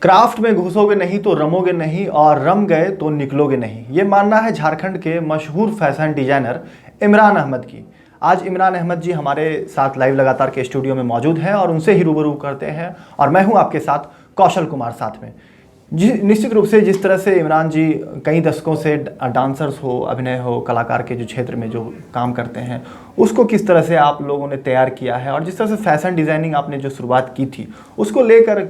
Craft में घुसोगे नहीं तो रमोगे नहीं और रम गए तो निकलोगे नहीं, ये मानना है झारखंड के मशहूर फैशन डिजाइनर इमरान अहमद की। आज इमरान अहमद जी हमारे साथ लाइव लगातार के स्टूडियो में मौजूद हैं और उनसे ही रूबरू करते हैं। और मैं हूं आपके साथ कौशल कुमार साथ में। जी, निश्चित रूप से जिस तरह से इमरान जी कई दशकों से डांसर्स हो, अभिनय हो, कलाकार के जो क्षेत्र में जो काम करते हैं उसको किस तरह से आप लोगों ने तैयार किया है, और जिस तरह से फैशन डिज़ाइनिंग आपने जो शुरुआत की थी उसको लेकर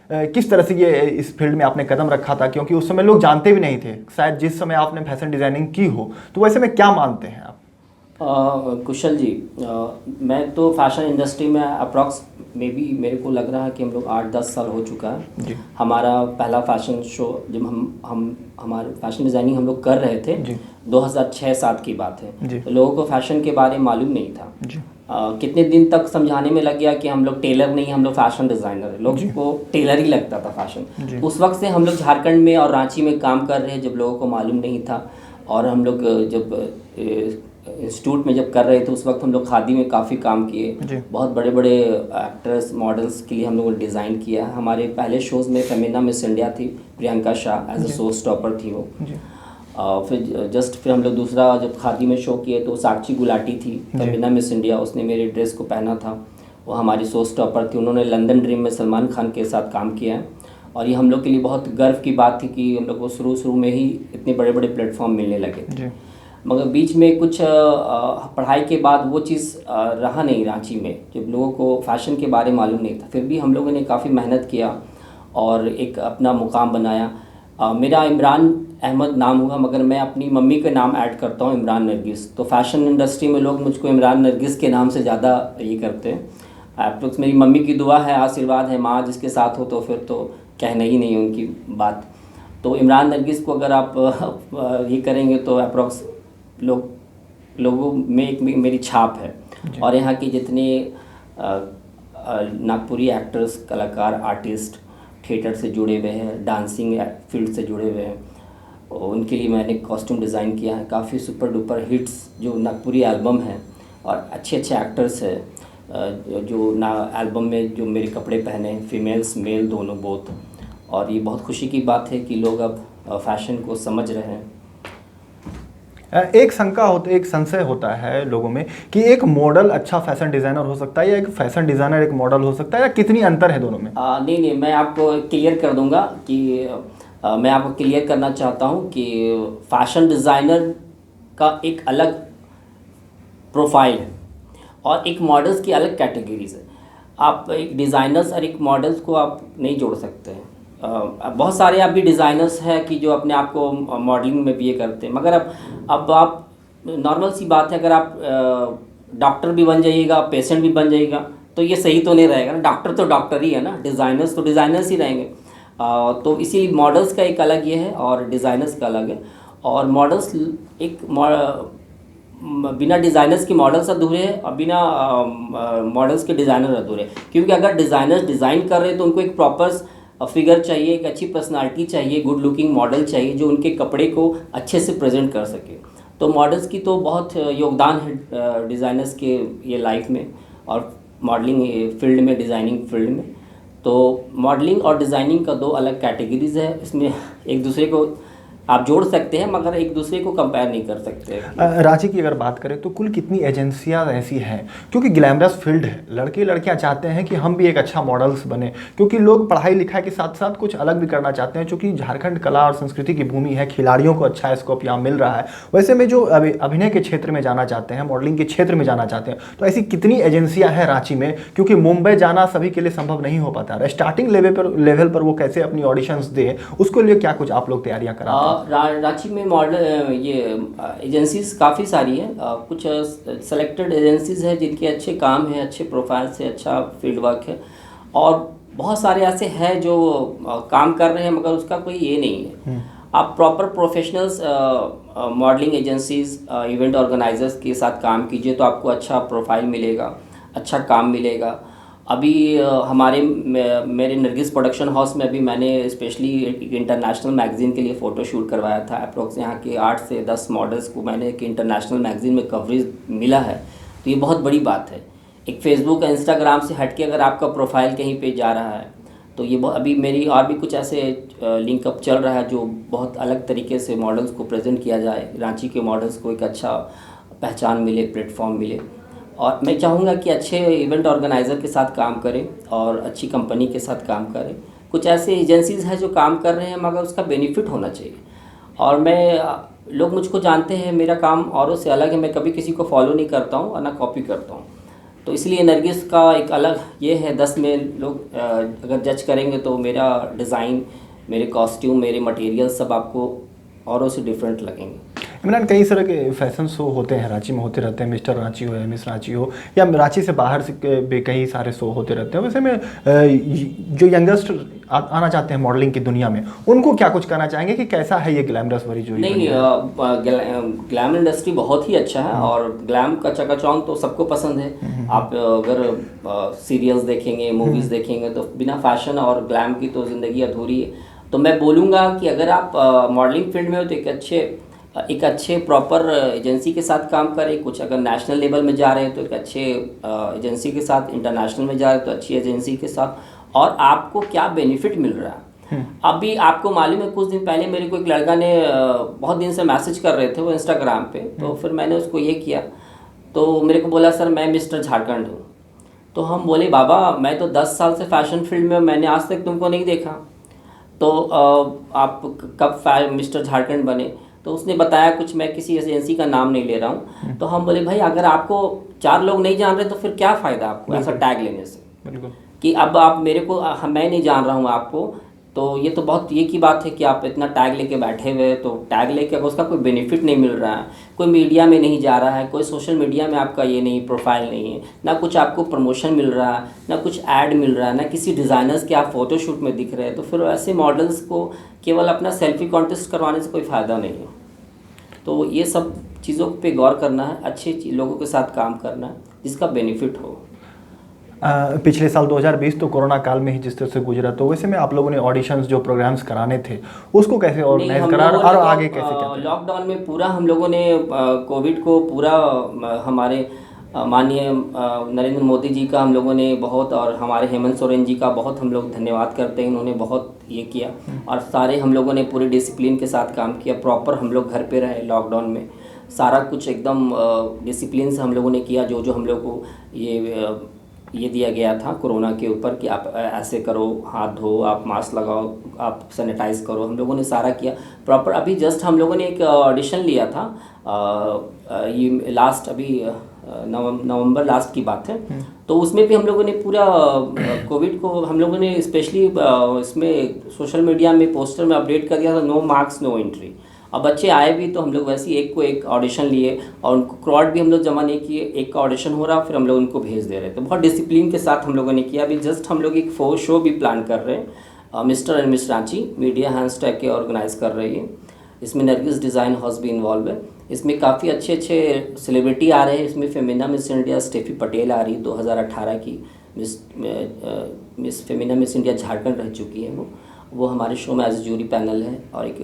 किस तरह से ये इस फील्ड में आपने कदम रखा था, क्योंकि उस समय लोग जानते भी नहीं थे शायद जिस समय आपने फैशन डिज़ाइनिंग की हो। तो वैसे में क्या मानते हैं आप? कुशल जी, मैं तो फैशन इंडस्ट्री में अप्रॉक्स मे बी मेरे को लग रहा है कि हम लोग 8-10 साल हो चुका है जी। हमारा पहला फैशन शो जब हम हमारे फैशन डिज़ाइनिंग हम लोग कर रहे थे 2006-07 की बात है। तो लोगों को फैशन के बारे में मालूम नहीं था जी। कितने दिन तक समझाने में लग गया कि हम लोग टेलर नहीं, हम लोग फैशन डिज़ाइनर है। लोगों को टेलर ही लगता था फैशन। उस वक्त से हम लोग झारखंड में और रांची में काम कर रहे हैं जब लोगों को मालूम नहीं था। और हम लोग जब इंस्टीट्यूट में जब कर रहे थे उस वक्त हम लोग खादी में काफ़ी काम किए। बहुत बड़े बड़े एक्टर्स मॉडल्स के लिए हम लोगों ने डिज़ाइन किया। हमारे पहले शोज़ में फेमिना मिस इंडिया थी, Priyanka Shah as a show stopper थी वो। फिर हम लोग दूसरा जब खादी में शो किए तो साक्षी गुलाटी थी फेमिना मिस इंडिया, उसने मेरे ड्रेस को पहना था, वो हमारी शो स्टॉपर थी। उन्होंने लंदन ड्रीम में सलमान खान के साथ काम किया है और ये हम लोग के लिए बहुत गर्व की बात थी कि हम लोग को शुरू में ही इतने बड़े बड़े प्लेटफॉर्म मिलने लगे। मगर बीच में कुछ पढ़ाई के बाद वो चीज़ रहा नहीं रांची में, जब लोगों को फैशन के बारे में मालूम नहीं था। फिर भी हम लोगों ने काफ़ी मेहनत किया और एक अपना मुकाम बनाया। मेरा इमरान अहमद नाम हुआ मगर मैं अपनी मम्मी के नाम ऐड करता हूँ इमरान नरगिस। तो फैशन इंडस्ट्री में लोग मुझको इमरान नरगिस के नाम से ज़्यादा ये करते हैं। अप्रोक्स मेरी मम्मी की दुआ है, आशीर्वाद है, माँ जिसके साथ हो तो फिर तो कहना ही नहीं उनकी बात। तो इमरान नरगिस को अगर आप ये करेंगे तो अप्रोक्स लोगों में एक मेरी छाप है। और यहाँ के जितने नागपुरी एक्टर्स, कलाकार, आर्टिस्ट, थिएटर से जुड़े हुए हैं, डांसिंग फील्ड से जुड़े हुए हैं, उनके लिए मैंने कॉस्ट्यूम डिज़ाइन किया है। काफ़ी सुपर डुपर हिट्स जो नागपुरी एल्बम है और अच्छे एक्टर्स हैं जो एल्बम में जो मेरे कपड़े पहने, फीमेल्स मेल दोनों बोथ। और ये बहुत खुशी की बात है कि लोग अब फैशन को समझ रहे हैं। एक संशय होता है लोगों में कि एक मॉडल अच्छा फैशन डिज़ाइनर हो सकता है या एक फैशन डिज़ाइनर एक मॉडल हो सकता है, या कितनी अंतर है दोनों में? नहीं, मैं आपको क्लियर कर दूंगा कि मैं आपको क्लियर करना चाहता हूँ कि फैशन डिज़ाइनर का एक अलग प्रोफाइल है और एक मॉडल्स की अलग कैटेगरीज है। आप एक डिज़ाइनर्स और एक मॉडल्स को आप नहीं जोड़ सकते हैं। बहुत सारे अभी डिज़ाइनर्स हैं कि जो अपने आप को मॉडलिंग में भी ये करते हैं, मगर अब आप नॉर्मल सी बात है, अगर आप डॉक्टर भी बन जाइएगा, पेशेंट भी बन जाइएगा तो ये सही तो नहीं रहेगा ना। डॉक्टर तो डॉक्टर ही है ना, डिज़ाइनर्स तो डिज़ाइनर्स ही रहेंगे। तो इसीलिए मॉडल्स का एक अलग ये है और डिज़ाइनर्स का अलग है। और मॉडल्स एक बिना डिज़ाइनर्स के मॉडल्स अधूरे हैं और बिना मॉडल्स के डिज़ाइनर अधूरे हैं। क्योंकि अगर डिज़ाइनर्स डिज़ाइन कर रहे हैं तो उनको एक प्रॉपर फिगर चाहिए, एक अच्छी पर्सनालिटी चाहिए, गुड लुकिंग मॉडल चाहिए जो उनके कपड़े को अच्छे से प्रेजेंट कर सके। तो मॉडल्स की तो बहुत योगदान है डिज़ाइनर्स के ये लाइफ में और मॉडलिंग फील्ड में, डिज़ाइनिंग फील्ड में। तो मॉडलिंग और डिज़ाइनिंग का दो अलग कैटेगरीज है, इसमें एक दूसरे को आप जोड़ सकते हैं मगर एक दूसरे को कंपेयर नहीं कर सकते। रांची की अगर बात करें तो कुल कितनी एजेंसियां ऐसी हैं, क्योंकि ग्लैमरस फील्ड है, लड़के लड़कियां चाहते हैं कि हम भी एक अच्छा मॉडल्स बने, क्योंकि लोग पढ़ाई लिखाई के साथ साथ कुछ अलग भी करना चाहते हैं। चूँकि झारखंड कला और संस्कृति की भूमि है, खिलाड़ियों को अच्छा स्कोप यहाँ मिल रहा है। वैसे में जो अभिनय के क्षेत्र में जाना चाहते हैं, मॉडलिंग के क्षेत्र में जाना चाहते हैं, तो ऐसी कितनी एजेंसियाँ हैं रांची में? क्योंकि मुंबई जाना सभी के लिए संभव नहीं हो पाता। स्टार्टिंग लेवल पर वो कैसे अपनी ऑडिशंस दें, उसके लिए क्या कुछ आप लोग तैयारियाँ कराते हैं? रांची में मॉडल ये एजेंसीज काफ़ी सारी हैं। कुछ सेलेक्टेड एजेंसीज हैं जिनके अच्छे काम हैं, अच्छे प्रोफाइल से, अच्छा फील्ड वर्क है। और बहुत सारे ऐसे हैं जो काम कर रहे हैं मगर उसका कोई ये नहीं है। आप proper professionals modelling agencies, event organisers के साथ काम कीजिए तो आपको अच्छा प्रोफाइल मिलेगा, अच्छा काम मिलेगा। अभी मेरे नरगिस प्रोडक्शन हाउस में अभी मैंने स्पेशली एक इंटरनेशनल मैगज़ीन के लिए फ़ोटो शूट करवाया था। अप्रोक्स यहाँ के 8 से 10 मॉडल्स को मैंने एक इंटरनेशनल मैगज़ीन में कवरेज मिला है, तो ये बहुत बड़ी बात है। एक फेसबुक इंस्टाग्राम से हट के अगर आपका प्रोफाइल कहीं पे जा रहा है तो ये अभी मेरी और भी कुछ ऐसे लिंकअप चल रहा है जो बहुत अलग तरीके से मॉडल्स को प्रेजेंट किया जाए, रांची के मॉडल्स को एक अच्छा पहचान मिले, प्लेटफॉर्म मिले। और मैं चाहूँगा कि अच्छे इवेंट ऑर्गेनाइज़र के साथ काम करें और अच्छी कंपनी के साथ काम करें। कुछ ऐसे एजेंसीज़ हैं जो काम कर रहे हैं मगर उसका बेनिफिट होना चाहिए। और लोग मुझको जानते हैं, मेरा काम औरों से अलग है, मैं कभी किसी को फॉलो नहीं करता हूँ और ना कॉपी करता हूँ। तो इसलिए नरगिस का एक अलग ये है, 10 में लोग अगर जज करेंगे तो मेरा डिज़ाइन, मेरे कॉस्ट्यूम, मेरे मटेरियल सब आपको औरों से डिफरेंट लगेंगे। इमरान, कई तरह के फैशन शो होते हैं, रांची में होते रहते हैं, मिस्टर रांची हो या मिस रांची हो, या रांची से बाहर से भी कई सारे शो होते रहते हैं। वैसे में जो यंगस्टर आना चाहते हैं मॉडलिंग की दुनिया में, उनको क्या कुछ कहना चाहेंगे कि कैसा है ये ग्लैमरस वाली जो नहीं, ग्लैम इंडस्ट्री बहुत ही अच्छा है और ग्लैम का चकाचौंध तो सबको पसंद है। आप अगर सीरियल्स देखेंगे, मूवीज़ देखेंगे तो बिना फैशन और ग्लैम की तो ज़िंदगी अधूरी है। तो मैं बोलूँगा कि अगर आप मॉडलिंग फील्ड में हो तो एक अच्छे प्रॉपर एजेंसी के साथ काम करें। कुछ अगर नेशनल लेवल में जा रहे हैं तो एक अच्छे एजेंसी के साथ, इंटरनेशनल में जा रहे हैं तो अच्छी एजेंसी के साथ। और आपको क्या बेनिफिट मिल रहा है, अभी आपको मालूम है, कुछ दिन पहले मेरे को एक लड़का ने बहुत दिन से मैसेज कर रहे थे वो इंस्टाग्राम पे, तो फिर मैंने उसको ये किया, तो मेरे को बोला सर मैं मिस्टर झारखंड हूँ। तो हम बोले बाबा मैं तो 10 साल से फैशन फील्ड में, मैंने आज तक तुमको नहीं देखा, तो आप कब मिस्टर झारखंड बने? तो उसने बताया कुछ, मैं किसी एजेंसी का नाम नहीं ले रहा हूँ। तो हम बोले भाई अगर आपको 4 लोग नहीं जान रहे तो फिर क्या फ़ायदा आपको ऐसा टैग लेने से, बिल्कुल, कि अब आप मेरे को, मैं नहीं जान रहा हूँ आपको। तो ये तो बहुत ये की बात है कि आप इतना टैग लेके बैठे हुए, तो टैग लेके अगर उसका कोई बेनिफिट नहीं मिल रहा है, कोई मीडिया में नहीं जा रहा है, कोई सोशल मीडिया में आपका ये नहीं, प्रोफाइल नहीं है, ना कुछ आपको प्रमोशन मिल रहा है, ना कुछ ऐड मिल रहा है, ना किसी डिज़ाइनर्स के आप फ़ोटोशूट में दिख रहे हैं, तो फिर ऐसे मॉडल्स को केवल अपना सेल्फी कॉन्टेस्ट करवाने से कोई फ़ायदा नहीं है। तो ये सब चीज़ों पे गौर करना है, अच्छे लोगों के साथ काम करना है जिसका बेनिफिट हो। पिछले साल 2020 तो कोरोना काल में ही जिस तरह से गुजरा, तो वैसे में आप लोगों ने ऑडिशंस जो प्रोग्राम्स कराने थे उसको कैसे ऑर्गेनाइज करा और आगे कैसे किया? लॉकडाउन में पूरा हम लोगों ने कोविड को पूरा हमारे माननीय नरेंद्र मोदी जी का हम लोगों ने बहुत, और हमारे हेमंत सोरेन जी का बहुत हम लोग धन्यवाद करते हैं, उन्होंने बहुत ये किया। और सारे हम लोगों ने पूरे डिसिप्लिन के साथ काम किया, प्रॉपर हम लोग घर पे रहे लॉकडाउन में, सारा कुछ एकदम डिसिप्लिन से हम लोगों ने किया। जो हम लोग को ये दिया गया था कोरोना के ऊपर कि आप ऐसे करो, हाथ धो, आप मास्क लगाओ, आप सैनिटाइज़ करो, हम लोगों ने सारा किया प्रॉपर। अभी जस्ट हम लोगों ने एक ऑडिशन लिया था, ये लास्ट अभी नवंबर लास्ट की बात है, तो उसमें भी हम लोगों ने पूरा कोविड को हम लोगों ने स्पेशली इसमें सोशल मीडिया में पोस्टर में अपडेट कर दिया था, नो मार्क्स नो एंट्री। अब बच्चे आए भी तो हम लोग वैसे ही एक को एक ऑडिशन लिए और उनको क्रॉड भी हम लोग जमा नहीं किए, एक का ऑडिशन हो रहा फिर हम लोग उनको भेज दे रहे। तो बहुत डिसिप्लिन के साथ हम लोगों ने किया। अभी जस्ट हम लोग एक 4 शो भी प्लान कर रहे हैं, mister and miss Ranchi media hashtag के ऑर्गेनाइज कर रही है। इसमें नरगिस डिज़ाइन हाउस भी इन्वॉल्व है। इसमें काफ़ी अच्छे सेलिब्रिटी आ रहे हैं। इसमें Femina Miss India Stefy Patel आ रही है, 2018 की Miss Femina Miss India Jharkhand रह चुकी है वो हमारे शो में एज ए जूरी पैनल है। और एक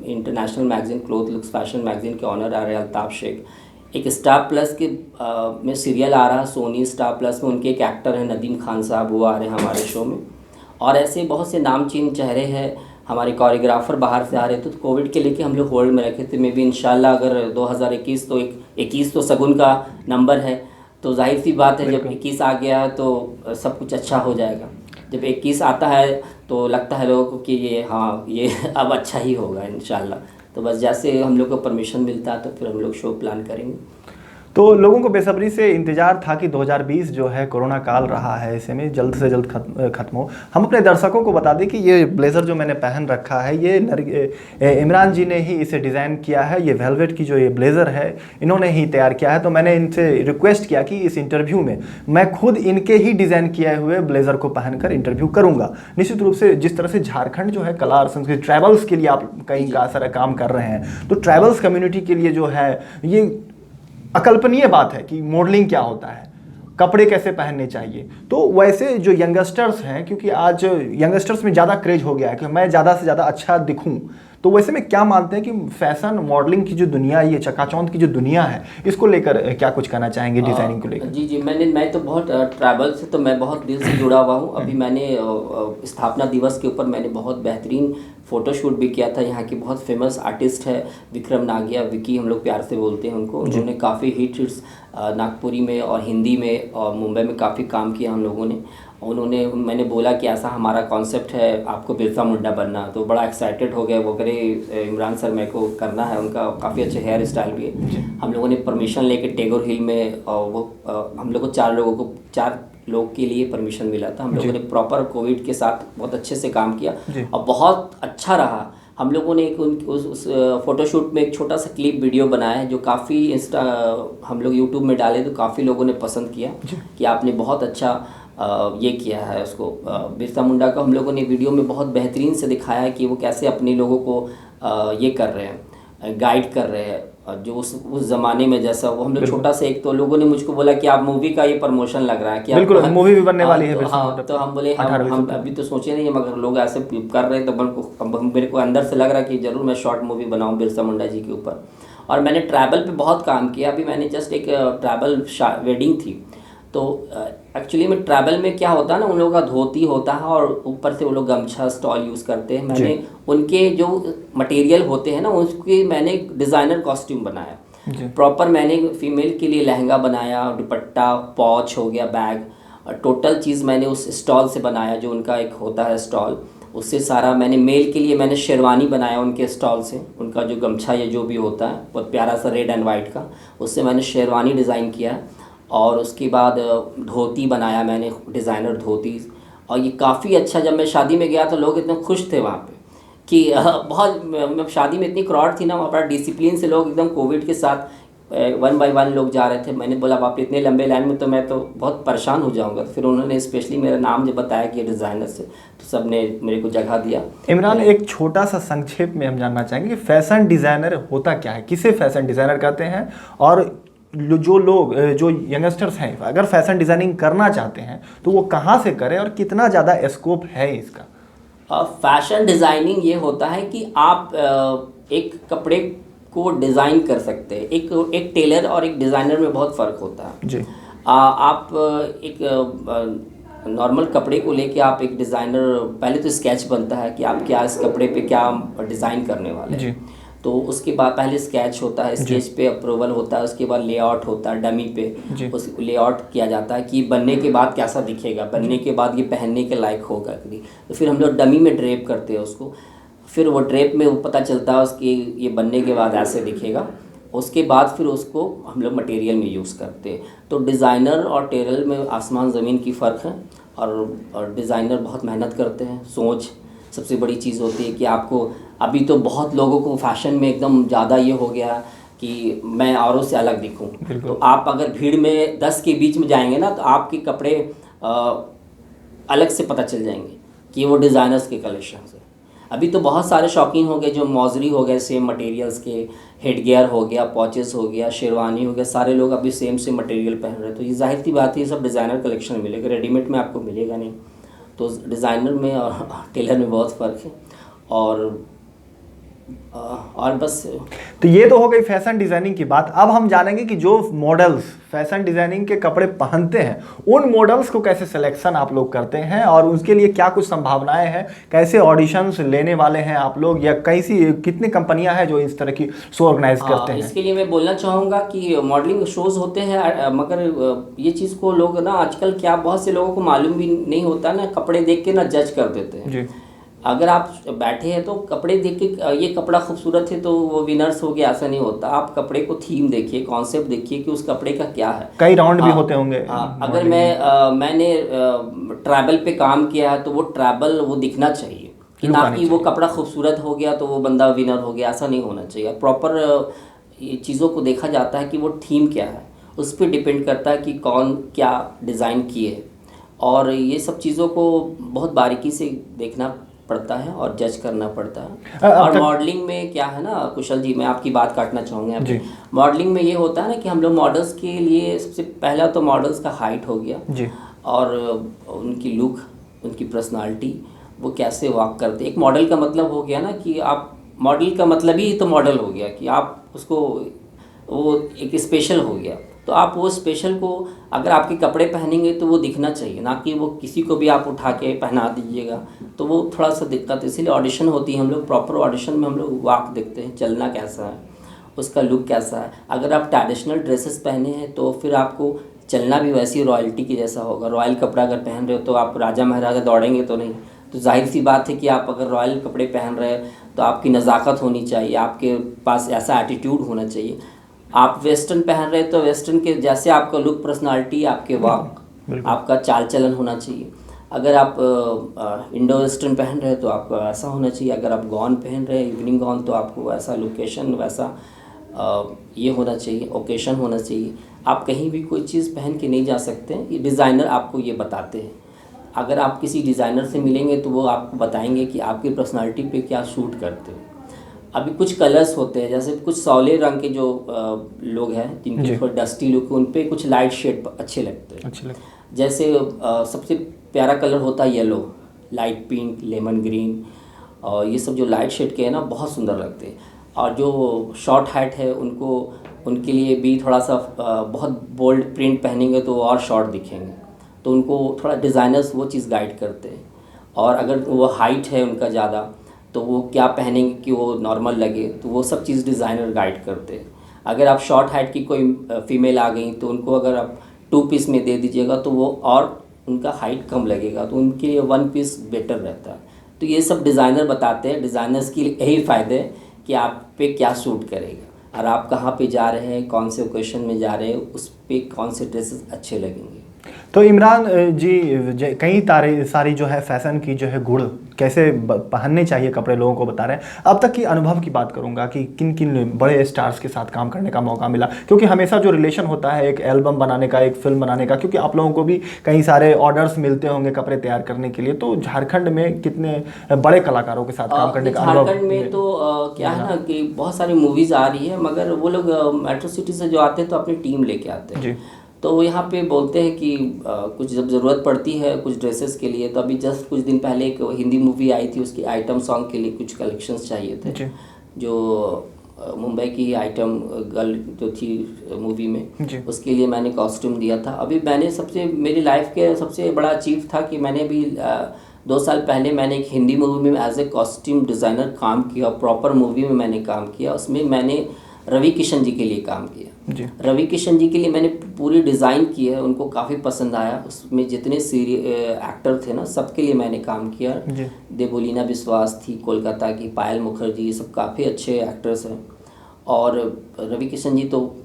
international magazine cloth looks fashion magazine के ऑनर आ रहे हैं अल्ताफ शेख। एक स्टार प्लस के में सीरियल आ रहा है सोनी स्टार प्लस में, उनके एक एक्टर हैं नदीम खान साहब, वो आ रहे हैं हमारे शो में। और ऐसे बहुत से नामचीन चेहरे हैं, हमारे कोरियोग्राफर बाहर से आ रहे थे। तो कोविड के लेके हम लोग होल्ड में रखे थे। मे भी इंशाल्लाह अगर 2021 तो 21 तो शगुन का नंबर है, तो जाहिर सी बात है जब 21 आ गया तो सब कुछ अच्छा हो जाएगा। जब 21 आता है तो लगता है लोगों को कि ये अब अच्छा ही होगा इंशाल्लाह। तो बस जैसे हम लोग को परमिशन मिलता है तो फिर हम लोग शो प्लान करेंगे। तो लोगों को बेसब्री से इंतजार था कि 2020 जो है कोरोना काल रहा है, ऐसे में जल्द से जल्द खत्म हो। हम अपने दर्शकों को बता दें कि ये ब्लेज़र जो मैंने पहन रखा है ये इमरान जी ने ही इसे डिज़ाइन किया है। ये वेलवेट की जो ये ब्लेज़र है इन्होंने ही तैयार किया है। तो मैंने इनसे रिक्वेस्ट किया कि इस इंटरव्यू में मैं खुद इनके ही डिज़ाइन किए हुए ब्लेज़र को पहनकर इंटरव्यू करूँगा। निश्चित रूप से जिस तरह से झारखंड जो है कला और संस्कृति ट्रैवल्स के लिए आप कई का सारा काम कर रहे हैं, तो ट्रैवल्स कम्युनिटी के लिए जो है ये अकल्पनीय बात है कि मॉडलिंग क्या होता है, कपड़े कैसे पहनने चाहिए। तो वैसे जो यंगस्टर्स हैं, क्योंकि आज यंगस्टर्स में ज़्यादा क्रेज हो गया है कि मैं ज़्यादा से ज़्यादा अच्छा दिखूं, तो वैसे में क्या मानते हैं कि फैशन मॉडलिंग की जो दुनिया है, ये चकाचौंध की जो दुनिया है, इसको लेकर क्या कुछ कहना चाहेंगे डिज़ाइनिंग को लेकर? जी मैं तो बहुत ट्रैवल से तो मैं बहुत दिल से जुड़ा हुआ हूँ। अभी मैंने स्थापना दिवस के ऊपर मैंने बहुत बेहतरीन फ़ोटोशूट भी किया था। यहाँ की बहुत फेमस आर्टिस्ट है विक्रम नागिया, विकी हम लोग प्यार से बोलते हैं उनको। उन्होंने काफ़ी हिट्स नागपुरी में और हिंदी में और मुंबई में काफ़ी काम किया हम लोगों ने। मैंने बोला कि ऐसा हमारा कॉन्सेप्ट है, आपको बिरसा मुंडा बनना, तो बड़ा एक्साइटेड हो गया। वो करे इमरान सर मेरे को करना है, उनका काफ़ी अच्छे हेयर स्टाइल भी है। हम लोगों ने परमिशन लेके टेगोर हिल में हम लोग को 4 लोग के लिए परमिशन मिला था। हम लोगों ने प्रॉपर कोविड के साथ बहुत अच्छे से काम किया और बहुत अच्छा रहा। हम लोगों ने उस फोटोशूट में एक छोटा सा क्लिप वीडियो बनाया है जो काफ़ी हम लोग यूट्यूब में डाले, तो काफ़ी लोगों ने पसंद किया कि आपने बहुत अच्छा ये किया है। उसको बिरसा मुंडा का हम लोगों ने वीडियो में बहुत बेहतरीन से दिखाया है कि वो कैसे अपने लोगों को ये कर रहे हैं, गाइड कर रहे हैं। जो उस ज़माने में जैसा वो हम लोग छोटा सा, एक तो लोगों ने मुझको बोला कि आप मूवी का ये प्रमोशन लग रहा है कि बिल्कुल मूवी भी बनने वाली है। तो हम बोले हम अभी तो सोचे नहीं, मगर लोग ऐसे कर रहे हैं तो मेरे को अंदर से लग रहा है कि ज़रूर मैं शॉर्ट मूवी बनाऊँ बिरसा मुंडा जी के ऊपर। और मैंने ट्रैवल पे बहुत काम किया। अभी मैंने जस्ट एक ट्रैवल वेडिंग थी, तो एक्चुअली में ट्रैवल में क्या होता है ना, उन लोगों का धोती होता है और ऊपर से वो लोग गमछा स्टॉल यूज़ करते हैं। मैंने उनके जो मटेरियल होते हैं ना, उसके मैंने डिज़ाइनर कॉस्ट्यूम बनाया प्रॉपर। मैंने फीमेल के लिए लहंगा बनाया, दुपट्टा, पॉच हो गया, बैग, टोटल चीज़ मैंने उस स्टॉल से बनाया जो उनका एक होता है स्टॉल, उससे सारा। मैंने मेल के लिए मैंने शेरवानी बनाया उनके स्टॉल से, उनका जो गमछा या जो भी होता है बहुत प्यारा सा रेड एंड वाइट का, उससे मैंने शेरवानी डिज़ाइन किया। और उसके बाद धोती बनाया मैंने, डिज़ाइनर धोती। और ये काफ़ी अच्छा, जब मैं शादी में गया तो लोग इतने खुश थे वहाँ पे कि बहुत शादी में इतनी क्राउड थी ना, वहाँ पर डिसिप्लिन से लोग एकदम कोविड के साथ 1 बाय 1 लोग जा रहे थे। मैंने बोला बाप इतने लंबे लाइन में तो मैं तो बहुत परेशान हो जाऊंगा। तो फिर उन्होंने स्पेशली मेरा नाम जब बताया कि ये डिज़ाइनर से, तो सब ने मेरे को जगह दिया। इमरान, एक छोटा सा संक्षेप में हम जानना चाहेंगे कि फैशन डिज़ाइनर होता क्या है, किसे फैशन डिज़ाइनर कहते हैं, और जो लोग जो यंगस्टर्स हैं अगर फैशन डिज़ाइनिंग करना चाहते हैं तो वो कहाँ से करें और कितना ज़्यादा स्कोप है इसका? फैशन डिज़ाइनिंग ये होता है कि आप एक कपड़े को डिज़ाइन कर सकते हैं। एक टेलर और एक डिज़ाइनर में बहुत फ़र्क होता है जी। आप एक नॉर्मल कपड़े को लेके आप एक डिज़ाइनर, पहले तो स्केच बनता है कि आप क्या इस कपड़े पे क्या डिज़ाइन करने वाले हैं। तो उसके बाद पहले स्केच होता है, स्केच पे अप्रूवल होता है, उसके बाद लेआउट होता है, डमी पे उस लेआउट किया जाता है कि बनने के बाद कैसा दिखेगा, बनने के बाद ये पहनने के लायक होगा कि नहीं। तो फिर हम लोग डमी में ड्रेप करते हैं उसको, फिर वो ड्रेप में वो पता चलता है उसकी ये बनने के बाद ऐसे दिखेगा। उसके बाद फिर उसको हम लोग मटेरियल में यूज़ करते हैं। तो डिज़ाइनर और टेलर में आसमान ज़मीन की फ़र्क है। और डिज़ाइनर बहुत मेहनत करते हैं, सोच सबसे बड़ी चीज़ होती है कि आपको, अभी तो बहुत लोगों को फैशन में एकदम ज़्यादा ये हो गया कि मैं औरों से अलग दिखूं। तो आप अगर भीड़ में 10 के बीच में जाएंगे ना, तो आपके कपड़े अलग से पता चल जाएंगे कि वो डिज़ाइनर्स के कलेक्शन है। अभी तो बहुत सारे शौकीन हो गए जो मौजरी हो गए सेम मटेरियल्स के, हेड गियर हो गया, पॉचेस हो गया, शेरवानी हो गया, सारे लोग अभी सेम मटेरियल पहन रहे हैं। तो ये जाहिर सी बात है, ये सब डिज़ाइनर कलेक्शन मिलेगा, रेडीमेड में आपको मिलेगा नहीं। तो डिज़ाइनर में और टेलर में बहुत फ़र्क है। और बस। तो ये तो हो गई फैशन डिज़ाइनिंग की बात। अब हम जानेंगे कि जो मॉडल्स फैशन डिज़ाइनिंग के कपड़े पहनते हैं उन मॉडल्स को कैसे सिलेक्शन आप लोग करते हैं और उसके लिए क्या कुछ संभावनाएं हैं, कैसे ऑडिशंस लेने वाले हैं आप लोग, या कितनी कंपनियां हैं जो इस तरह की शो ऑर्गेनाइज करते हैं? इसके लिए मैं बोलना चाहूँगा कि मॉडलिंग शोज़ होते हैं, मगर ये चीज़ को लोग ना आजकल क्या बहुत से लोगों को मालूम भी नहीं होता ना, कपड़े देख के ना जज कर देते हैं जी। अगर आप बैठे हैं तो कपड़े देख के ये कपड़ा खूबसूरत है तो वो विनर्स हो गया, ऐसा नहीं होता। आप कपड़े को थीम देखिए, कॉन्सेप्ट देखिए कि उस कपड़े का क्या है। कई राउंड भी होते होंगे। अगर मैंने ट्रैवल पे काम किया है तो वो ट्रैवल वो दिखना चाहिए कि ना कि वो कपड़ा खूबसूरत हो गया तो वो बंदा विनर हो गया, ऐसा नहीं होना चाहिए। प्रॉपर चीज़ों को देखा जाता है कि वो थीम क्या है, उस पर डिपेंड करता है कि कौन क्या डिज़ाइन किए, और ये सब चीज़ों को बहुत बारीकी से देखना पड़ता है और जज करना पड़ता है। और मॉडलिंग में क्या है ना कुशल जी, मैं आपकी बात काटना चाहूँगा। मॉडलिंग में ये होता है ना कि हम लोग मॉडल्स के लिए सबसे पहला तो मॉडल्स का हाइट हो गया जी, और उनकी लुक, उनकी पर्सनालिटी, वो कैसे वॉक करते। एक मॉडल का मतलब हो गया ना कि आप मॉडल का मतलब ही तो मॉडल हो गया कि आप उसको, वो एक स्पेशल हो गया। तो आप वो स्पेशल को अगर आपके कपड़े पहनेंगे तो वो दिखना चाहिए, ना कि वो किसी को भी आप उठा के पहना दीजिएगा, तो वो थोड़ा सा दिक्कत है। इसीलिए ऑडिशन होती है, हम लोग प्रॉपर ऑडिशन में हम लोग वाक देखते हैं, चलना कैसा है, उसका लुक कैसा है। अगर आप ट्रेडिशनल ड्रेसेस पहने हैं तो फिर आपको चलना भी वैसी रॉयल्टी की जैसा होगा। रॉयल कपड़ा अगर पहन रहे हो तो आप राजा महाराजा दौड़ेंगे तो नहीं। तो जाहिर सी बात है कि आप अगर रॉयल कपड़े पहन रहे हैं तो आपकी नज़ाकत होनी चाहिए, आपके पास ऐसा एटीट्यूड होना चाहिए। आप वेस्टर्न पहन रहे हैं तो वेस्टर्न के जैसे आपका लुक, पर्सनालिटी, आपके वॉक, आपका चाल चलन होना चाहिए। अगर आप इंडो वेस्टर्न पहन रहे हैं तो आपको ऐसा होना चाहिए। अगर आप गॉन पहन रहे हैं, इवनिंग गॉन, तो आपको ऐसा लोकेशन, वैसा ये होना चाहिए, ओकेशन होना चाहिए। आप कहीं भी कोई चीज़ पहन के नहीं जा सकते हैं, ये डिज़ाइनर आपको ये बताते हैं। अगर आप किसी डिज़ाइनर से मिलेंगे तो वो आपको बताएंगे कि आपकी पर्सनालिटी पे क्या सूट करते हो। अभी कुछ कलर्स होते हैं, जैसे कुछ सौले रंग के जो लोग हैं जिनके थोड़ा डस्टी लुक, उन पे कुछ लाइट शेड अच्छे लगते हैं। जैसे सबसे प्यारा कलर होता है yellow, light pink, lemon green, और ये सब जो लाइट शेड के हैं ना, बहुत सुंदर लगते हैं। और जो शॉर्ट हाइट है उनके लिए भी थोड़ा सा बहुत बोल्ड प्रिंट पहनेंगे तो और शॉर्ट दिखेंगे, तो उनको थोड़ा डिज़ाइनर्स वो चीज़ गाइड करते हैं। और अगर वो हाइट है उनका ज़्यादा तो वो क्या पहनेंगे कि वो नॉर्मल लगे, तो वो सब चीज़ डिज़ाइनर गाइड करते हैं। अगर आप शॉर्ट हाइट की कोई फीमेल आ गई तो उनको अगर आप 2 पीस में दे दीजिएगा तो वो और उनका हाइट कम लगेगा, तो उनके लिए 1 पीस बेटर रहता है। तो ये सब डिज़ाइनर बताते हैं। डिज़ाइनर्स की यही फ़ायदे हैं कि आप पे क्या सूट करेगा और आप कहाँ पे जा रहे हैं, कौन से ओकेशन में जा रहे हैं, उस पे कौन से ड्रेसेस अच्छे लगेंगे। तो इमरान जी, कई सारी जो है फैशन की जो है गुण कैसे पहनने चाहिए कपड़े लोगों को बता रहे हैं। अब तक की अनुभव की बात करूंगा कि किन किन बड़े स्टार्स के साथ काम करने का मौका मिला, क्योंकि हमेशा जो रिलेशन होता है एक एल्बम बनाने का, एक फिल्म बनाने का, क्योंकि आप लोगों को भी कई सारे ऑर्डर्स मिलते होंगे कपड़े तैयार करने के लिए, तो झारखंड में कितने बड़े कलाकारों के साथ काम करने का अनुभव? झारखंड में तो क्या है ना कि बहुत सारी मूवीज़ आ रही है, मगर वो लोग मेट्रो सिटी से जो आते हैं तो अपनी टीम लेके आते हैं। तो यहाँ पे बोलते हैं कि कुछ जब ज़रूरत पड़ती है कुछ ड्रेसेस के लिए, तो अभी जस्ट कुछ दिन पहले एक हिंदी मूवी आई थी, उसकी आइटम सॉन्ग के लिए कुछ कलेक्शंस चाहिए थे, जो मुंबई की आइटम गर्ल जो थी मूवी में, उसके लिए मैंने कॉस्ट्यूम दिया था। अभी मैंने मेरी लाइफ के सबसे बड़ा अचीव था कि मैंने अभी 2 साल पहले मैंने एक हिंदी मूवी में एज ए कॉस्ट्यूम डिज़ाइनर काम किया। प्रॉपर मूवी में मैंने काम किया, उसमें मैंने रवि किशन जी के लिए काम किया। रवि किशन जी के लिए मैंने पूरी डिज़ाइन की है, उनको काफ़ी पसंद आया। उसमें जितने एक्टर थे ना, सबके लिए मैंने काम किया। देवोलीना विश्वास थी कोलकाता की, पायल मुखर्जी, ये सब काफ़ी अच्छे एक्टर्स हैं। और रवि किशन जी तो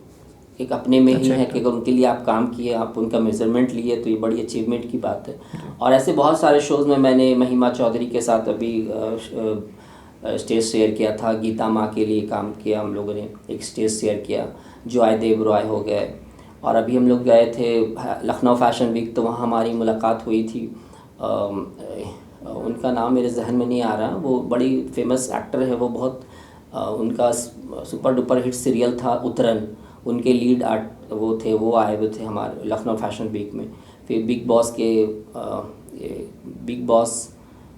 एक अपने में ही है कि अगर उनके लिए आप काम किए, आप उनका मेजरमेंट लिए, तो ये बड़ी अचीवमेंट की बात है। और ऐसे बहुत सारे शोज़ में मैंने महिमा चौधरी के साथ अभी स्टेज शेयर किया था। गीता माँ के लिए काम किया हम लोगों ने, एक स्टेज शेयर किया। जॉय देव रॉय हो गए। और अभी हम लोग गए थे लखनऊ फैशन वीक, तो वहाँ हमारी मुलाकात हुई थी। उनका नाम मेरे जहन में नहीं आ रहा, वो बड़ी फेमस एक्टर है, वो बहुत उनका सुपर डुपर हिट सीरियल था उतरन, उनके लीड आर्ट वो आए हुए थे हमारे लखनऊ फैशन वीक में। फिर बिग बॉस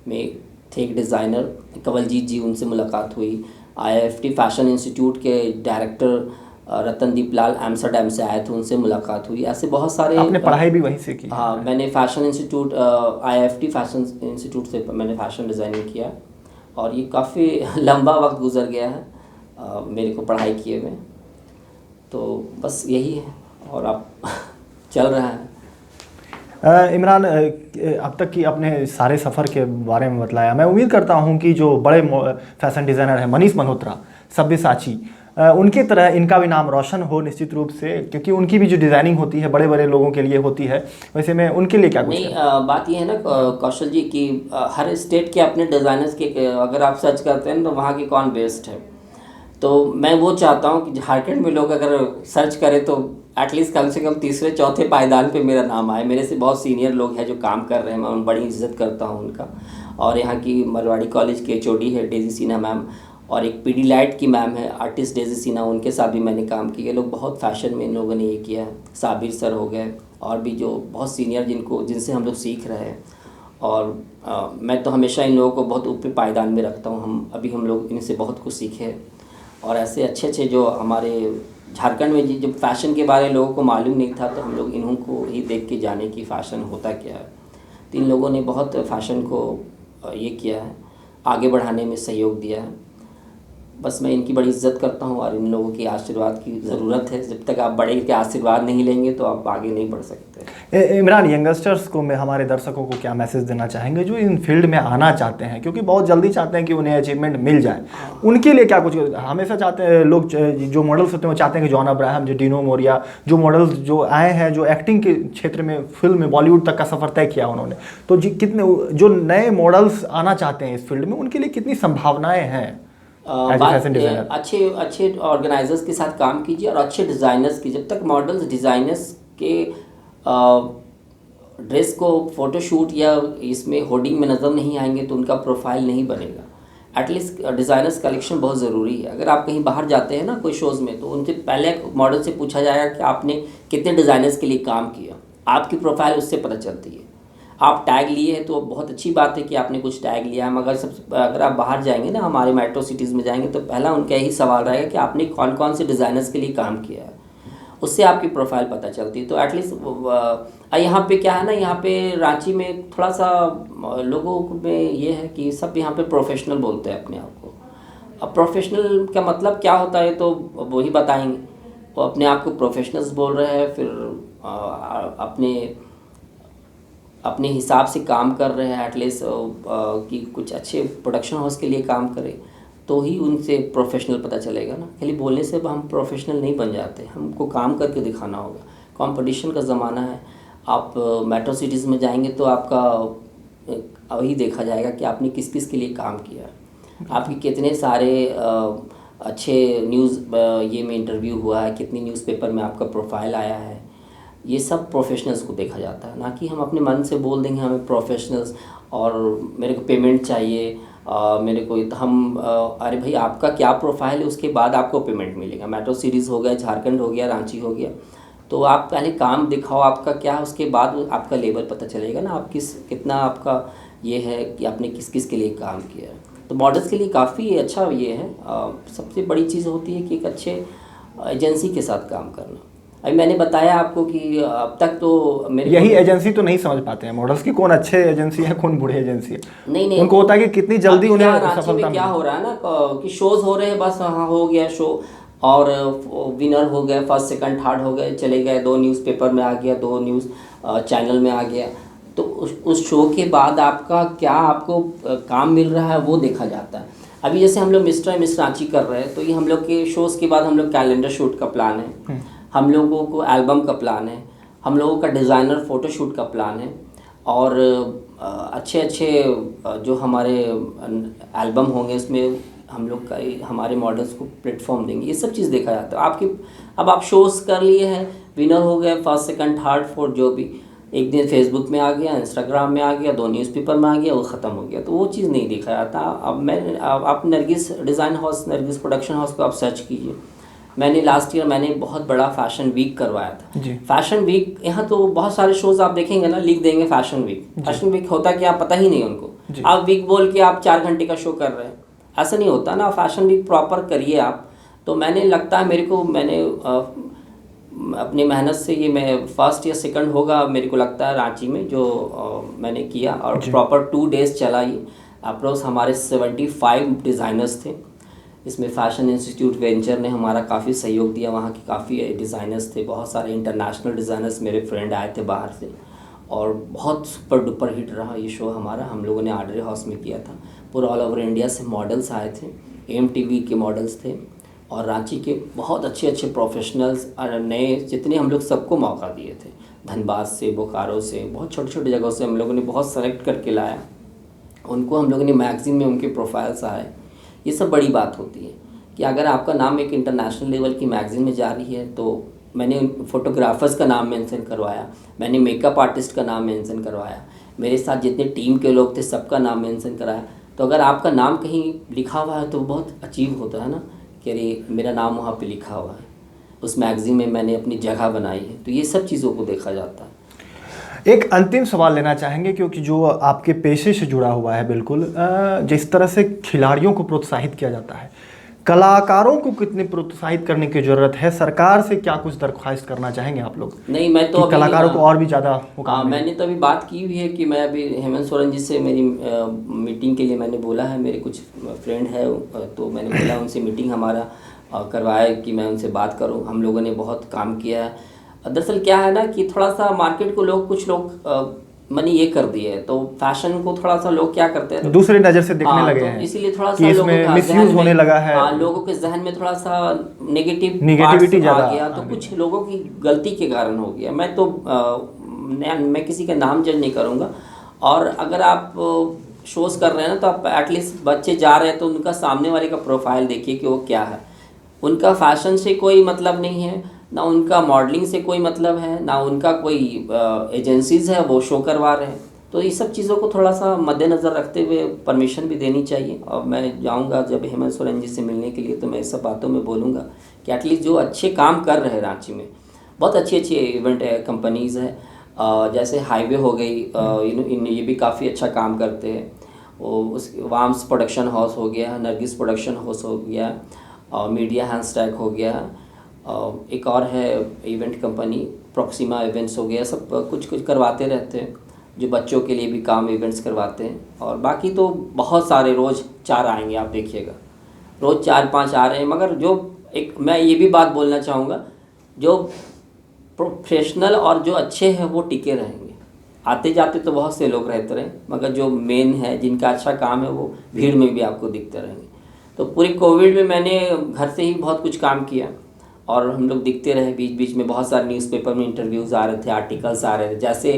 में थे एक डिज़ाइनर कंवलजीत जी, उनसे मुलाकात हुई। IIFT फैशन इंस्टीट्यूट के डायरेक्टर रतनदीप लाल एम्स्टर्डम से आए थे, उनसे मुलाकात हुई। ऐसे बहुत सारे। आपने पढ़ाई भी वहीं से की? हाँ, मैंने fashion institute IIFT fashion institute से मैंने फैशन डिज़ाइनिंग किया, और ये काफ़ी लंबा वक्त गुजर गया है मेरे को पढ़ाई किए हुए। तो बस यही है, और अब चल रहा है। इमरान, अब तक की अपने सारे सफ़र के बारे में बतलाया। मैं उम्मीद करता हूं कि जो बड़े फैशन डिज़ाइनर हैं, मनीष मल्होत्रा, सब्यसाची, उनकी तरह इनका भी नाम रोशन हो निश्चित रूप से, क्योंकि उनकी भी जो डिज़ाइनिंग होती है बड़े बड़े लोगों के लिए होती है। वैसे में उनके लिए क्या कुछ नहीं, बात ये है ना कौशल जी कि हर स्टेट के अपने डिज़ाइनर्स के, अगर आप सर्च करते हैं तो वहाँ के कौन बेस्ट है। तो मैं वो चाहता हूँ कि झारखंड में लोग अगर सर्च करें तो एटलीस्ट कम से कम तीसरे चौथे पायदान पे मेरा नाम आए। मेरे से बहुत सीनियर लोग हैं जो काम कर रहे हैं, मैं बड़ी इज्जत करता हूँ उनका। और यहाँ की मरवाड़ी कॉलेज के HOD है डेजी सिन्हा मैम, और एक पीडीलाइट की मैम है आर्टिस्ट डेजी सिन्हा, उनके साथ भी मैंने काम किया। लोग बहुत फैशन में इन लोगों ने ये किया है। साबिर सर हो गए, और भी जो बहुत सीनियर जिनसे हम लोग सीख रहे हैं। और मैं तो हमेशा इन लोगों को बहुत ऊपर पायदान में रखता हूँ। हम लोग इनसे बहुत कुछ सीखे हैं और ऐसे अच्छे अच्छे जो हमारे झारखंड में जब फैशन के बारे में लोगों को मालूम नहीं था, तो हम लोग इन्हों को ही देख के जाने कि फ़ैशन होता क्या है। तो इन लोगों ने बहुत फ़ैशन को ये किया है, आगे बढ़ाने में सहयोग दिया है। बस मैं इनकी बड़ी इज्जत करता हूँ और इन लोगों की आशीर्वाद की ज़रूरत है। जब तक आप बड़े के आशीर्वाद नहीं लेंगे तो आप आगे नहीं बढ़ सकते। इमरान, यंगस्टर्स को, मैं हमारे दर्शकों को क्या मैसेज देना चाहेंगे जो इन फील्ड में आना चाहते हैं, क्योंकि बहुत जल्दी चाहते हैं कि उन्हें अचीवमेंट मिल जाए, उनके लिए क्या कुछ? हमेशा चाहते हैं लोग, जो मॉडल्स होते हैं वो चाहते हैं कि जॉन अब्राहम, जो डिनो मोरिया, जो मॉडल्स जो आए हैं, जो एक्टिंग के क्षेत्र में फिल्म में बॉलीवुड तक का सफ़र तय किया उन्होंने, तो कितने जो नए मॉडल्स आना चाहते हैं इस फील्ड में, उनके लिए कितनी संभावनाएँ हैं? अच्छे ऑर्गेनाइजर्स के साथ काम कीजिए और अच्छे डिज़ाइनर्स की। जब तक मॉडल्स डिज़ाइनर्स के ड्रेस को फोटोशूट या इसमें होर्डिंग में नज़र नहीं आएंगे तो उनका प्रोफाइल नहीं बनेगा। एटलीस्ट डिज़ाइनर्स कलेक्शन बहुत ज़रूरी है। अगर आप कहीं बाहर जाते हैं ना कोई शोज़ में, तो उनसे पहले मॉडल से पूछा जाएगा कि आपने कितने डिज़ाइनर्स के लिए काम किया, आपकी प्रोफाइल उससे पता चलती है। आप टैग लिए हैं तो बहुत अच्छी बात है कि आपने कुछ टैग लिया है, मगर अगर आप बाहर जाएंगे ना, हमारे मेट्रो सिटीज़ में जाएंगे, तो पहला उनका यही सवाल रहेगा कि आपने कौन कौन से डिज़ाइनर्स के लिए काम किया है, उससे आपकी प्रोफाइल पता चलती है। तो एटलीस्ट यहाँ पे क्या है ना, यहाँ पे रांची में थोड़ा सा लोगों में ये है कि सब यहाँ पे प्रोफेशनल बोलते हैं अपने आप को। अब प्रोफेशनल का मतलब क्या होता है तो वही बताएंगे। वो अपने आप को प्रोफेशनल्स बोल रहे हैं, फिर अपने हिसाब से काम कर रहे हैं, एटलीस्ट कि कुछ अच्छे प्रोडक्शन हाउस के लिए काम करें, तो ही उनसे प्रोफेशनल पता चलेगा ना। खाली बोलने से हम प्रोफेशनल नहीं बन जाते, हमको काम करके दिखाना होगा। कंपटीशन का ज़माना है। आप मेट्रो सिटीज़ में जाएंगे तो आपका वही देखा जाएगा कि आपने किस किस के लिए काम किया है, आपके कितने सारे अच्छे न्यूज़ ये में इंटरव्यू हुआ है, कितनी न्यूज़पेपर में आपका प्रोफाइल आया है। ये सब प्रोफेशनल्स को देखा जाता है, ना कि हम अपने मन से बोल देंगे हमें प्रोफेशनल्स और मेरे को पेमेंट चाहिए, मेरे को अरे भाई आपका क्या प्रोफाइल है, उसके बाद आपको पेमेंट मिलेगा। मेट्रो सीरीज़ हो गया, झारखंड हो गया, रांची हो गया, तो आप पहले काम दिखाओ आपका क्या है, उसके बाद आपका लेवल पता चलेगा ना, आप कितना आपका ये है कि आपने किस किस के लिए काम किया है। तो मॉडल्स के लिए काफ़ी अच्छा ये है। सबसे बड़ी चीज़ होती है कि एक अच्छे एजेंसी के साथ काम करना। अभी मैंने बताया आपको कि अब तक तो मेरे यही एजेंसी तो नहीं समझ पाते हैं मॉडल्स की, कौन अच्छे एजेंसी है कौन बुरे एजेंसी है। नहीं, उनको होता है कि कितनी जल्दी उन्हें सफलता क्या हो रहा है ना कि शोज़ हो रहे हैं, बस हाँ हो गया शो और विनर हो गए, फर्स्ट सेकंड थर्ड हो गए, चले गए, 2 न्यूज़पेपर में आ गया, 2 न्यूज़ चैनल में आ गया। तो उस शो के बाद आपका क्या आपको काम मिल रहा है वो देखा जाता है। अभी जैसे हम लोग मिस्टर मिस रांची कर रहे हैं, तो ये हम लोग के शोज़ के बाद हम लोग कैलेंडर शूट का प्लान है, हम लोगों को एल्बम का प्लान है, हम लोगों का डिज़ाइनर फ़ोटोशूट का प्लान है, और अच्छे अच्छे जो हमारे एल्बम होंगे उसमें हम लोग का हमारे मॉडल्स को प्लेटफॉर्म देंगे। ये सब चीज़ देखा जाता है। अब आप शोज़ कर लिए हैं, विनर हो गए, फर्स्ट सेकंड थर्ड फोर्थ, जो भी एक दिन फेसबुक में आ गया, इंस्टाग्राम में आ गया, 2 न्यूज़पेपर में आ गया, वो ख़त्म हो गया, तो वो चीज़ नहीं देखा जाता। आप Nargis design house, Nargis production house को आप सर्च कीजिए। मैंने लास्ट ईयर बहुत बड़ा फैशन वीक करवाया था। फैशन वीक, यहाँ तो बहुत सारे शोज़ आप देखेंगे ना, लिख देंगे फैशन वीक। फैशन वीक होता क्या पता ही नहीं उनको। आप वीक बोल के आप 4 घंटे का शो कर रहे हैं, ऐसा नहीं होता ना। फैशन वीक प्रॉपर करिए आप। तो मैंने अपनी मेहनत से ये मैं फर्स्ट या सेकंड होगा मेरे को लगता है रांची में जो मैंने किया, और प्रॉपर 2 डेज़ चला ये। अप्रोक्स हमारे 75 डिज़ाइनर्स थे। इसमें फैशन इंस्टीट्यूट वेंचर ने हमारा काफ़ी सहयोग दिया, वहाँ के काफ़ी डिज़ाइनर्स थे, बहुत सारे इंटरनेशनल डिज़ाइनर्स मेरे फ्रेंड आए थे बाहर से, और बहुत सुपर डुपर हिट रहा ये शो हमारा। हम लोगों ने आर्डर हाउस में किया था, पूरा ऑल ओवर इंडिया से मॉडल्स आए थे, AMTV के मॉडल्स थे, और रांची के बहुत अच्छे अच्छे प्रोफेशनल्स नए जितने हम लोग सबको मौका दिए थे। धनबाद से, बोकारो से, बहुत छोटे छोटे जगहों से हम लोगों ने बहुत सेलेक्ट करके लाया उनको। हम लोगों ने मैगज़ीन में उनके प्रोफाइल्स आए। ये सब बड़ी बात होती है कि अगर आपका नाम एक इंटरनेशनल लेवल की मैगज़ीन में जा रही है, तो मैंने फोटोग्राफर्स का नाम मेंशन करवाया, मैंने मेकअप आर्टिस्ट का नाम मेंशन करवाया, मेरे साथ जितने टीम के लोग थे सबका नाम मेंशन कराया। तो अगर आपका नाम कहीं लिखा हुआ है तो बहुत अचीव होता है ना, कि अरे मेरा नाम वहाँ पे लिखा हुआ है, उस मैगज़ीन में मैंने अपनी जगह बनाई है। तो ये सब चीज़ों को देखा जाता है। एक अंतिम सवाल लेना चाहेंगे, क्योंकि जो आपके पेशे से जुड़ा हुआ है, बिल्कुल जिस तरह से खिलाड़ियों को प्रोत्साहित किया जाता है, कलाकारों को कितनी प्रोत्साहित करने की ज़रूरत है? सरकार से क्या कुछ दरख्वास्त करना चाहेंगे आप लोग? नहीं, मैं तो कलाकारों को और भी ज़्यादा मैंने तो अभी बात की हुई है कि मैं अभी हेमंत सोरेन जी से मेरी मीटिंग के लिए मैंने बोला है, मेरे कुछ फ्रेंड है तो मैंने बोला उनसे मीटिंग हमारा करवाए कि मैं उनसे बात करूं। हम लोगों ने बहुत काम किया है। दरअसल क्या है ना कि थोड़ा सा मार्केट को कुछ लोग मनी ये कर दिए है, तो फैशन को थोड़ा सा लोग क्या करते हैं, दूसरे नज़र से देखने लगे हैं, इसीलिए थोड़ा सा लोगों का मिसयूज होने लगा है। लोगों के जहन में थोड़ा सा नेगेटिविटी ज़्यादा आ गया, तो कुछ लोगों की गलती के कारण हो गया। मैं तो मैं किसी का नाम जज नहीं करूँगा, और अगर आप शोज कर रहे हैं ना, तो आप एटलीस्ट बच्चे जा रहे हैं तो उनका सामने वाले का प्रोफाइल देखिए कि वो क्या है। उनका फैशन से कोई मतलब नहीं है, ना उनका मॉडलिंग से कोई मतलब है, ना उनका कोई एजेंसीज़ है वो शो करवा रहे हैं। तो ये सब चीज़ों को थोड़ा सा मद्देनज़र रखते हुए परमिशन भी देनी चाहिए। और मैं जाऊंगा जब हेमंत सोरेन जी से मिलने के लिए, तो मैं इस सब बातों में बोलूँगा कि एटलीस्ट जो अच्छे काम कर रहे हैं रांची में, बहुत अच्छी अच्छी इवेंट कंपनीज़ है, जैसे हाईवे हो गई, ये भी काफ़ी अच्छा काम करते हैं। उस वाम्स प्रोडक्शन हाउस हो गया, नरगिस प्रोडक्शन हाउस हो गया, मीडिया हैंडस्टैक हो गया, एक और है इवेंट कंपनी प्रॉक्सिमा इवेंट्स हो गया। सब कुछ कुछ करवाते रहते हैं, जो बच्चों के लिए भी काम इवेंट्स करवाते हैं। और बाकी तो बहुत सारे रोज़ 4 आएंगे, आप देखिएगा रोज़ 4-5 आ रहे हैं। मगर जो एक मैं ये भी बात बोलना चाहूँगा, जो प्रोफेशनल और जो अच्छे हैं वो टिके रहेंगे। आते जाते तो बहुत से लोग रहते रहे, मगर जो मेन है जिनका अच्छा काम है वो भीड़ में भी आपको दिखते रहेंगे। तो पूरी कोविड में मैंने घर से ही बहुत कुछ काम किया, और हम लोग दिखते रहे। बीच बीच में बहुत सारे न्यूज़पेपर में इंटरव्यूज़ आ रहे थे, आर्टिकल्स आ रहे थे। जैसे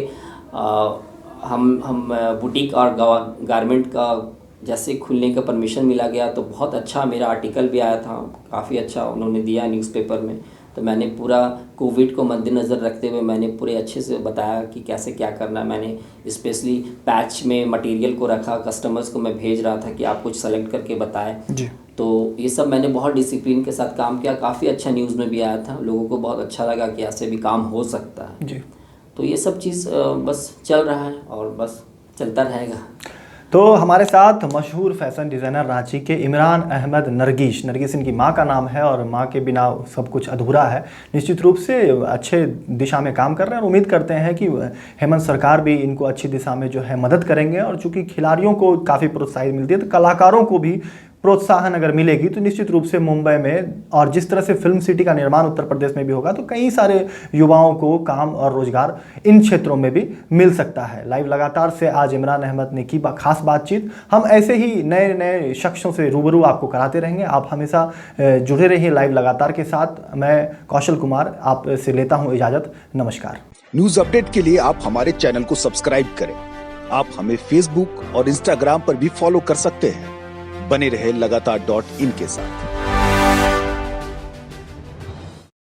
हम बुटीक और गारमेंट का जैसे खुलने का परमिशन मिला गया, तो बहुत अच्छा मेरा आर्टिकल भी आया था, काफ़ी अच्छा उन्होंने दिया न्यूज़पेपर में। तो मैंने पूरा कोविड को मद्देनज़र रखते हुए मैंने पूरे अच्छे से बताया कि कैसे क्या करना है। मैंने स्पेशली पैच में मटेरियल को रखा, कस्टमर्स को मैं भेज रहा था कि आप कुछ सेलेक्ट करके बताएं जी। तो ये सब मैंने बहुत डिसिप्लिन के साथ काम किया। काफ़ी अच्छा न्यूज़ में भी आया था, लोगों को बहुत अच्छा लगा कि ऐसे भी काम हो सकता है जी। तो ये सब चीज़ बस चल रहा है और बस चलता रहेगा। तो हमारे साथ मशहूर फैशन डिज़ाइनर रांची के इमरान अहमद नरगिस इनकी मां का नाम है, और मां के बिना सब कुछ अधूरा है। निश्चित रूप से अच्छे दिशा में काम कर रहे हैं, और उम्मीद करते हैं कि हेमंत सरकार भी इनको अच्छी दिशा में जो है मदद करेंगे। और चूँकि खिलाड़ियों को काफ़ी प्रोत्साहित मिलती है, तो कलाकारों को भी प्रोत्साहन अगर मिलेगी तो निश्चित रूप से मुंबई में, और जिस तरह से फिल्म सिटी का निर्माण उत्तर प्रदेश में भी होगा, तो कई सारे युवाओं को काम और रोजगार इन क्षेत्रों में भी मिल सकता है। लाइव लगातार से आज इमरान अहमद ने की खास बातचीत। हम ऐसे ही नए नए शख्सों से रूबरू आपको कराते रहेंगे। आप हमेशा जुड़े रहिए लाइव लगातार के साथ। मैं कौशल कुमार आपसे लेता हूँ इजाज़त। नमस्कार। न्यूज अपडेट के लिए आप हमारे चैनल को सब्सक्राइब करें। आप हमें फेसबुक और इंस्टाग्राम पर भी फॉलो कर सकते हैं। बने रहे लगातार.in के साथ।